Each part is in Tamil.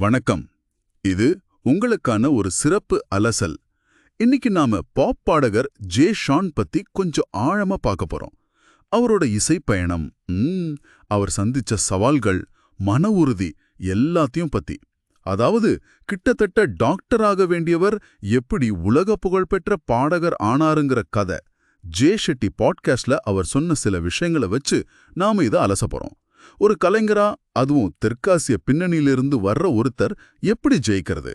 வணக்கம். இது உங்களுக்கான ஒரு சிறப்பு அலசல். இன்னைக்கு நாம பாப் பாடகர் ஜே ஷான் பத்தி கொஞ்சம் ஆழமா பார்க்க போறோம். அவரோட இசை பயணம், அவர் சந்திச்ச சவால்கள், மன உறுதி எல்லாத்தையும் பத்தி. அதாவது கிட்டத்தட்ட டாக்டர் ஆக வேண்டியவர் எப்படி உலக புகழ்பெற்ற பாடகர் ஆனாருங்கிற கதை. ஜே ஷெட்டி பாட்காஸ்ட்ல அவர் சொன்ன சில விஷயங்களை வச்சு நாம இதை அலச போறோம். ஒரு கலைஞரா, அதுவும் தெற்காசிய பின்னணியிலிருந்து வர்ற ஒருத்தர் எப்படி ஜெயிக்கிறது,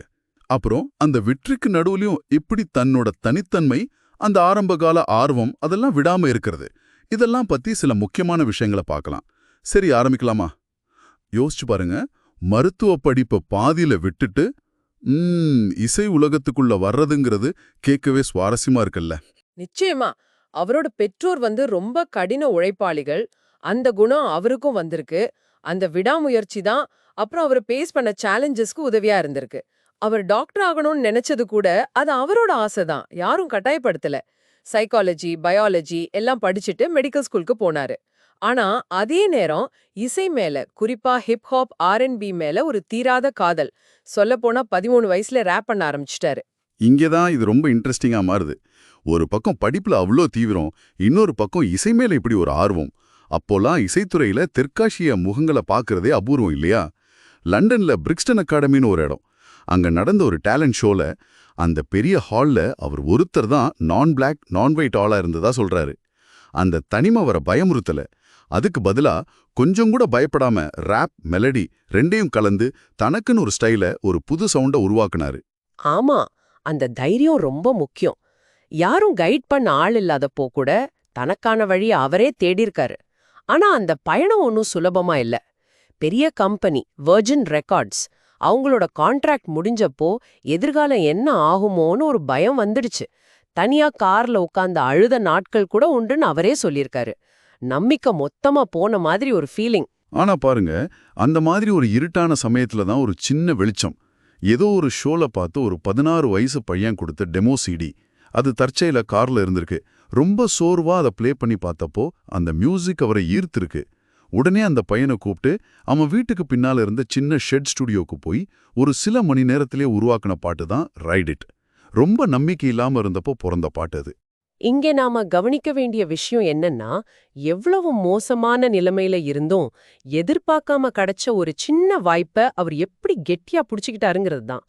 அப்புறம் அந்த வெற்றிக்கு நடுவுலையும் இப்படி தன்னோட தனித்தன்மை, அந்த ஆரம்பகால ஆர்வம் அதெல்லாம் விடாம இருக்கிறது, இதெல்லாம் பத்தி சில முக்கியமான விஷயங்களை பார்க்கலாம். சரி, ஆரம்பிக்கலாமா? யோசிச்சு பாருங்க. மருத்துவ படிப்பை பாதியில விட்டுட்டு இசை உலகத்துக்குள்ள வர்றதுங்கிறது கேட்கவே சுவாரஸ்யமா இருக்குல்ல? நிச்சயமா. அவரோட பெற்றோர் ரொம்ப கடின உழைப்பாளிகள். அந்த குணம் அவருக்கும் வந்திருக்கு. அந்த விடாமுயற்சி தான் அப்புறம் அவர் பேஸ் பண்ண சேலஞ்சஸ்க்கு உதவியா இருந்திருக்கு. அவர் டாக்டர் ஆகணும்னு நினைச்சது கூட அது அவரோட ஆசை தான், யாரும் கட்டாயப்படுத்தல. சைக்காலஜி, பயாலஜி எல்லாம் படிச்சுட்டு மெடிக்கல் ஸ்கூலுக்கு போனாரு. ஆனா அதே நேரம் இசை மேல, குறிப்பா ஹிப்ஹாப், R&B மேல ஒரு தீராத காதல். சொல்லப்போனா 13 வயசுல ரேப் பண்ண ஆரம்பிச்சிட்டாரு. இங்கேதான் இது ரொம்ப இன்ட்ரெஸ்டிங்கா மாறுது. ஒரு பக்கம் படிப்புல அவ்வளோ தீவிரம், இன்னொரு பக்கம் இசை மேல இப்படி ஒரு ஆர்வம். அப்போலாம் இசைத்துறையில தெற்காசிய முகங்களை பார்க்கறதே அபூர்வம் இல்லையா? லண்டன்ல பிரிக்ஸ்டன் அகாடமின்னு ஒரு இடம். அங்க நடந்த ஒரு டேலண்ட் ஷோல அந்த பெரிய ஹால்ல அவர் ஒருத்தர் தான் நான் பிளாக் நான் ஒயிட் ஆளா இருந்ததா சொல்றாரு. அந்த தனிமை வர பயமுறுத்தல. அதுக்கு பதிலா கொஞ்சம் கூட பயப்படாம ரேப், மெலடி ரெண்டையும் கலந்து தனக்குன்னு ஒரு ஸ்டைல, ஒரு புது சவுண்ட உருவாக்குனாரு. ஆமா, அந்த தைரியம் ரொம்ப முக்கியம். யாரும் கைட் பண்ண ஆள் இல்லாதப்போ கூட தனக்கான வழி அவரே தேடியிருக்காரு. ஆனா அந்த பயணம் ஒன்றும் சுலபமா இல்ல. பெரிய கம்பெனி வெர்ஜின் ரெக்கார்ட்ஸ், அவங்களோட கான்ட்ராக்ட் முடிஞ்சப்போ எதிர்காலம் என்ன ஆகுமோன்னு ஒரு பயம் வந்துடுச்சு. தனியா கார்ல உட்கார்ந்து அழுத நாட்கள் கூட உண்டுன்னு அவரே சொல்லியிருக்காரு. நம்பிக்கை மொத்தமா போன மாதிரி ஒரு ஃபீலிங். ஆனா பாருங்க, அந்த மாதிரி ஒரு இருட்டான சமயத்துல தான் ஒரு சின்ன வெளிச்சம். ஏதோ ஒரு ஷோல பார்த்து ஒரு 16 வயசு பையன் கொடுத்த டெமோ சிடி. அது தற்செயல கார்ல இருந்திருக்கு. ரொம்ப சோர்வா அதை ப்ளே பண்ணி பார்த்தப்போ அந்த மியூசிக் அவரை ஈர்த்திருக்கு. உடனே அந்த பையனை கூப்பிட்டு அவன் வீட்டுக்கு பின்னால இருந்த சின்ன ஷெட் ஸ்டுடியோக்கு போய் ஒரு சில மணி நேரத்திலே உருவாக்கின பாட்டு தான் ரைட் இட். ரொம்ப நம்பிக்கை இல்லாம இருந்தப்போ பிறந்த பாட்டு அது. இங்கே நாம கவனிக்க வேண்டிய விஷயம் என்னன்னா, எவ்வளவு மோசமான நிலைமையில இருந்தும் எதிர்பார்க்காம கிடைச்ச ஒரு சின்ன வாய்ப்பை அவர் எப்படி கெட்டியா புடிச்சுக்கிட்டாருங்கிறது தான்.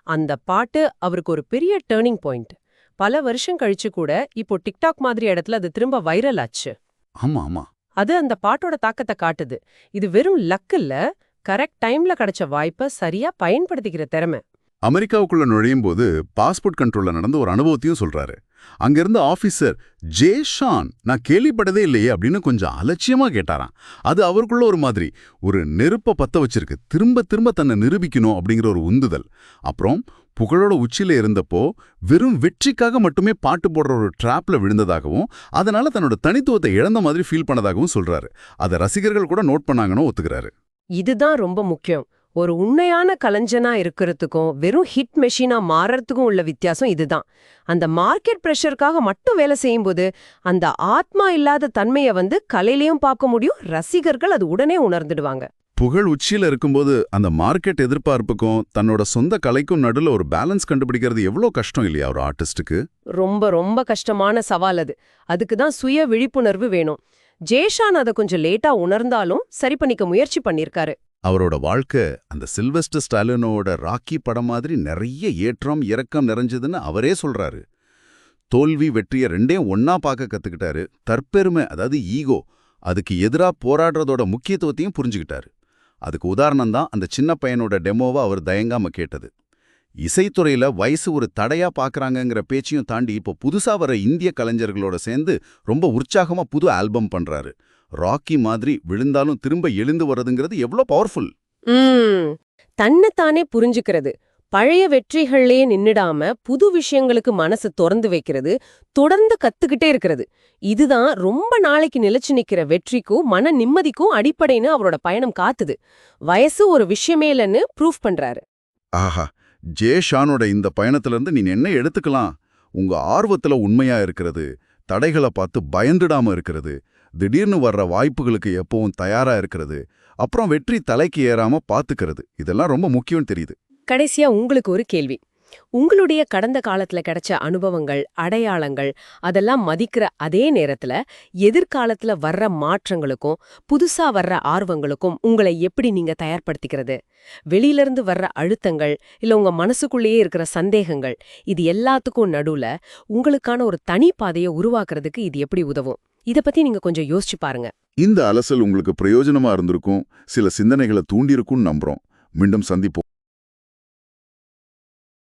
அந்த பாட்டு அவருக்கு ஒரு பெரிய டேர்னிங் பாயிண்ட். பல வருஷம் கழிச்சு கூட இப்போ டிக்டாக் மாதிரி இடத்துல அது திரும்ப வைரல் ஆச்சு. ஆமா ஆமா, அது அந்த பாட்டோட தாக்கத்தை காட்டுது. இது வெறும் லக் இல்ல, கரெக்ட் டைம்ல கிடைச்ச வாய்ப்பை சரியா பயன்படுத்திக்கிற திறமை. அமெரிக்காவுக்குள்ள நுழையும் போது பாஸ்போர்ட் கண்ட்ரோல்ல நடந்த ஒரு அனுபவத்தையும் சொல்றாரு. அங்கிருந்த ஆபீசர், ஜே ஷான், நான் கேள்விப்பட்டதே இல்லையே அப்படின்னு கொஞ்சம் அலட்சியமா கேட்டாராம். அது அவருக்குள்ள ஒரு மாதிரி ஒரு நெருப்ப பத்த வச்சிருக்கு. திரும்ப திரும்ப தன்னை நிரூபிக்கணும் அப்படிங்கிற ஒரு உந்துதல். அப்புறம் புகழோட உச்சியில இருந்தப்போ வெறும் வெற்றிக்காக மட்டுமே பாட்டு போடுற ஒரு டிராப்ல விழுந்ததாகவும், அதனால தன்னோட தனித்துவத்தை இழந்த மாதிரி ஃபீல் பண்ணதாகவும் சொல்றாரு. அதை ரசிகர்கள் கூட நோட் பண்ணாங்கன்னு ஒத்துக்கிறாரு. இதுதான் ரொம்ப முக்கியம். ஒரு உண்மையான கலைஞனா இருக்கிறதுக்கும் வெறும் ஹிட் மெஷினா மாறறதுக்கும் உள்ள வித்தியாசம் இதுதான். அந்த மார்க்கெட் பிரஷருக்காக மட்டும் வேலை செய்யும்போது அந்த ஆத்மா இல்லாத தன்மையை கலையிலையும் பார்க்க முடியும், ரசிகர்கள் அது உடனே உணர்ந்துடுவாங்க. புகழ் உச்சியில இருக்கும்போது அந்த மார்க்கெட் எதிர்பார்ப்புக்கும் தன்னோட சொந்த கலைக்கும் நடுல ஒரு பேலன்ஸ் கண்டுபிடிக்கிறது எவ்வளோ கஷ்டம் இல்லையா ஒரு ஆர்டிஸ்டுக்கு? ரொம்ப ரொம்ப கஷ்டமான சவால் அது. அதுக்கு தான் சுய விழிப்புணர்வு வேணும். ஜேஷான் அதை கொஞ்சம் லேட்டா உணர்ந்தாலும் சரி பண்ணிக்க முயற்சி பண்ணிருக்காரு. அவரோட வாழ்க்கை அந்த சில்வெஸ்டர் ஸ்டாலினோட ராக்கி படம் மாதிரி நிறைய ஏற்றம் இறக்கம் நிறைஞ்சதுன்னு அவரே சொல்றாரு. தோல்வி வெற்றியை ரெண்டையும் ஒன்னா பார்க்க கத்துக்கிட்டாரு. தற்பெருமை, அதாவது ஈகோ, அதுக்கு எதிரா போராடுறதோட முக்கியத்துவத்தையும் புரிஞ்சுக்கிட்டாரு. அதுக்கு உதாரணம் தான் அந்த சின்ன பையனோட டெமோவை அவர் தயங்காம கேட்டது. இசைத்துறையில வயசு ஒரு தடையா பார்க்கறாங்கங்கிற பேச்சையும் தாண்டி இப்போ புதுசா வர இந்திய கலைஞர்களோட சேர்ந்து ரொம்ப உற்சாகமா புது ஆல்பம் பண்றாரு. ராக்கி மாதிரி விழுந்தாலும் திரும்ப எழுந்து வர்றதுங்கிறது எவ்வளோ பவர்ஃபுல். தன்னைத்தானே புரிஞ்சுக்கிறது, பழைய வெற்றிகள்லயே நின்னுடாம புது விஷயங்களுக்கு மனசு திறந்து வைக்கிறது, தொடர்ந்து கத்துக்கிட்டே இருக்கிறது. இதுதான் ரொம்ப நாளைக்கு நிலைச்சு நிக்கிற வெற்றிக்கும் மன நிம்மதிக்கும் அடிப்படைன்னு அவரோட பயணம் காத்துது. வயசு ஒரு விஷயமே இல்லைன்னு ப்ரூஃப் பண்றாரு. ஆஹா, ஜே ஷானோட இந்த பயணத்திலிருந்து நீ என்ன எடுத்துக்கலாம்? உங்க ஆர்வத்துல உண்மையா இருக்கிறது, தடைகளை பார்த்து பயந்துடாம இருக்கிறது, திடீர்னு வர்ற வாய்ப்புகளுக்கு எப்பவும் தயாரா இருக்கிறது, அப்புறம் வெற்றி தலைக்கு ஏறாம பாத்துக்கிறது, இதெல்லாம் ரொம்ப முக்கியம் தெரியுது. கடைசியா உங்களுக்கு ஒரு கேள்வி. உங்களுடைய கடந்த காலத்துல கிடைச்ச அனுபவங்கள், அடையாளங்கள் அதெல்லாம் மதிக்கிற அதே நேரத்துல எதிர்காலத்துல வர்ற மாற்றங்களுக்கும் புதுசா வர்ற ஆர்வங்களுக்கும் உங்களை எப்படி நீங்க தயார்படுத்திக்கிறது? வெளியிலிருந்து வர்ற அழுத்தங்கள் இல்ல உங்க மனசுக்குள்ளேயே இருக்கிற சந்தேகங்கள் இது எல்லாத்துக்கும் நடுவுல உங்களுக்கான ஒரு தனி பாதையை உருவாக்குறதுக்கு இது எப்படி உதவும்? இத பத்தி நீங்க கொஞ்சம் யோசிச்சு பாருங்க. இந்த அலசல் உங்களுக்கு பிரயோஜனமா இருந்திருக்கும், சில சிந்தனைகளை தூண்டியிருக்கும்னு நம்புறோம். மீண்டும் சந்திப்போம்.